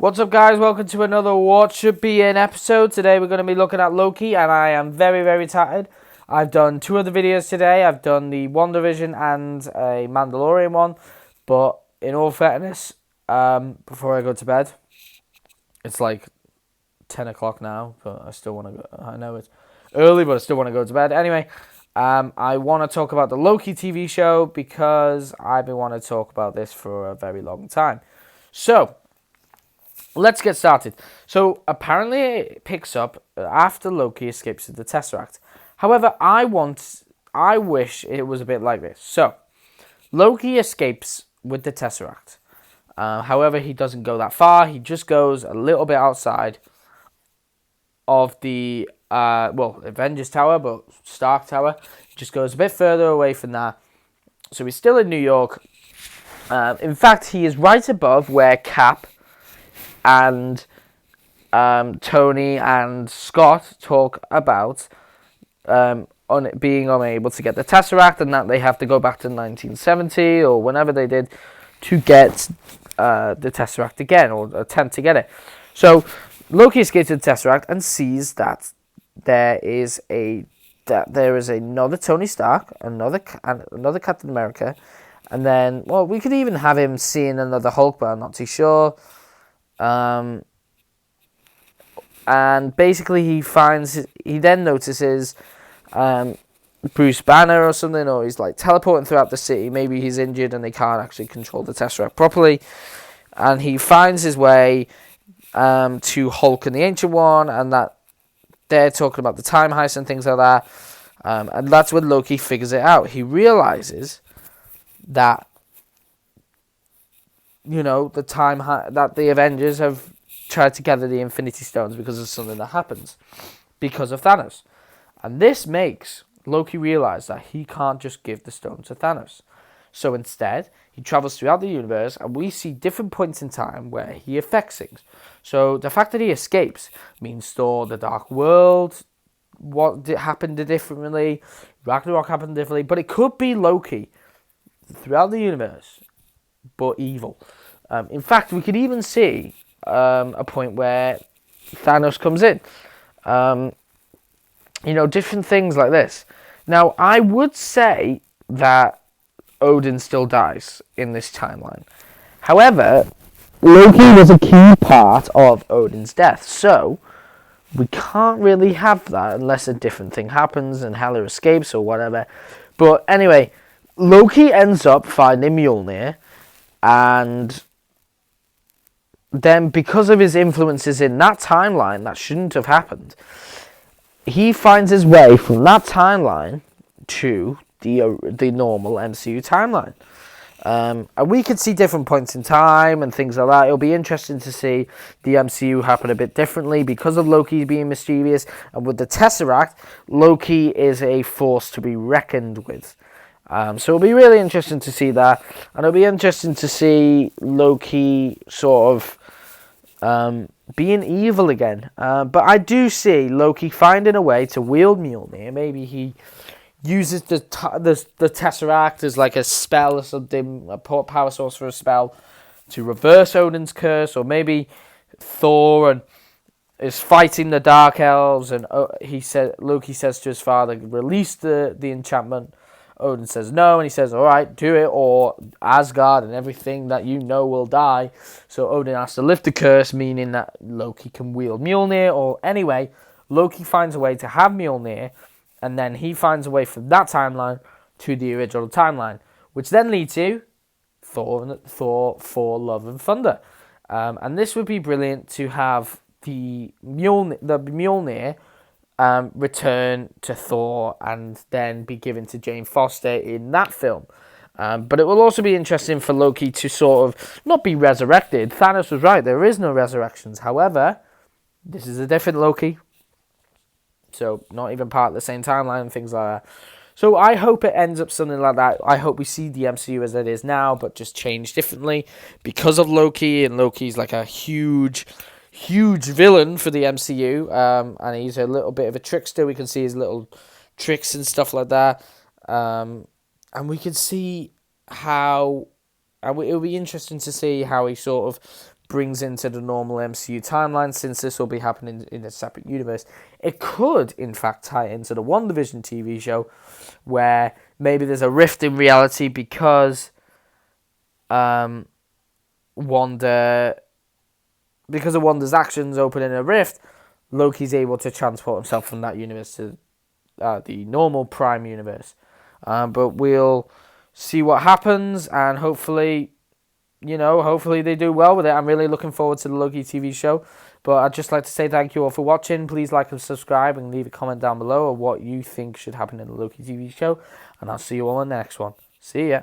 What's up, guys? Welcome to another What Should Be In episode. Today we're going to be looking at Loki, and I am very, very tired. I've done two other videos today. I've done the WandaVision and a Mandalorian one, but in all fairness, before I go to bed, it's like 10 o'clock now, but I still want to go. I know it's early, but I still want to go to bed. Anyway, I want to talk about the Loki TV show because I've been wanting to talk about this for a very long time. So, let's get started. So, apparently it picks up after Loki escapes with the Tesseract. However, I wish it was a bit like this. So, Loki escapes with the Tesseract. However, he doesn't go that far. He just goes a little bit outside of the, Avengers Tower, but Stark Tower. He just goes a bit further away from that. So, he's still in New York. In fact, he is right above where Cap and Tony and Scott talk about being unable to get the Tesseract, and that they have to go back to 1970 or whenever they did to get the Tesseract again, or attempt to get it. So Loki escapes the Tesseract and sees that there is another Tony Stark, another Captain America, and then, well, we could even have him seeing another Hulk, but I'm not too sure. And basically he then notices Bruce Banner or something, or he's like teleporting throughout the city. Maybe he's injured and they can't actually control the Tesseract properly. And he finds his way to Hulk and the Ancient One, and that they're talking about the time heist and things like that. And that's when Loki figures it out. He realizes that, that the Avengers have tried to gather the Infinity Stones because of something that happens because of Thanos. And this makes Loki realize that he can't just give the stone to Thanos. So instead, he travels throughout the universe, and we see different points in time where he affects things. So the fact that he escapes means Thor, the Dark World, what happened differently, Ragnarok happened differently, but it could be Loki throughout the universe, but evil. In fact, we could even see a point where Thanos comes in. Different things like this. Now, I would say that Odin still dies in this timeline. However, Loki was a key part of Odin's death, so we can't really have that unless a different thing happens and Hela escapes or whatever. But anyway, Loki ends up finding Mjolnir, and then because of his influences in that timeline that shouldn't have happened, he finds his way from that timeline to the normal MCU timeline. And we could see different points in time and things like that. It'll be interesting to see the MCU happen a bit differently because of Loki being mischievous. And with the Tesseract, Loki is a force to be reckoned with. So it'll be really interesting to see that. And it'll be interesting to see Loki sort of being evil again. But I do see Loki finding a way to wield Mjolnir. Maybe he uses the Tesseract as like a spell or something, a power source for a spell to reverse Odin's curse, or maybe Thor is fighting the Dark Elves, and Loki says to his father, release the enchantment. Odin says no, and he says, all right, do it, or Asgard and everything that you know will die. So Odin has to lift the curse, meaning that Loki can wield Mjolnir. Or anyway, Loki finds a way to have Mjolnir, and then he finds a way from that timeline to the original timeline, which then leads to Thor for Love and Thunder. And this would be brilliant to have the Mjolnir return to Thor and then be given to Jane Foster in that film. But it will also be interesting for Loki to sort of not be resurrected. Thanos was right, there is no resurrections. However, this is a different Loki. So not even part of the same timeline and things like that. So I hope it ends up something like that. I hope we see the MCU as it is now, but just changed differently because of Loki. And Loki's like a huge villain for the MCU. And he's a little bit of a trickster. We can see his little tricks and stuff like that. And we can see how... It'll be interesting to see how he sort of brings into the normal MCU timeline, since this will be happening in a separate universe. It could, in fact, tie into the WandaVision TV show, where maybe there's a rift in reality because Wanda, because of Wanda's actions opening a rift, Loki's able to transport himself from that universe to the normal Prime universe. But we'll see what happens, and hopefully they do well with it. I'm really looking forward to the Loki TV show. But I'd just like to say thank you all for watching. Please like and subscribe, and leave a comment down below of what you think should happen in the Loki TV show. And I'll see you all in the next one. See ya.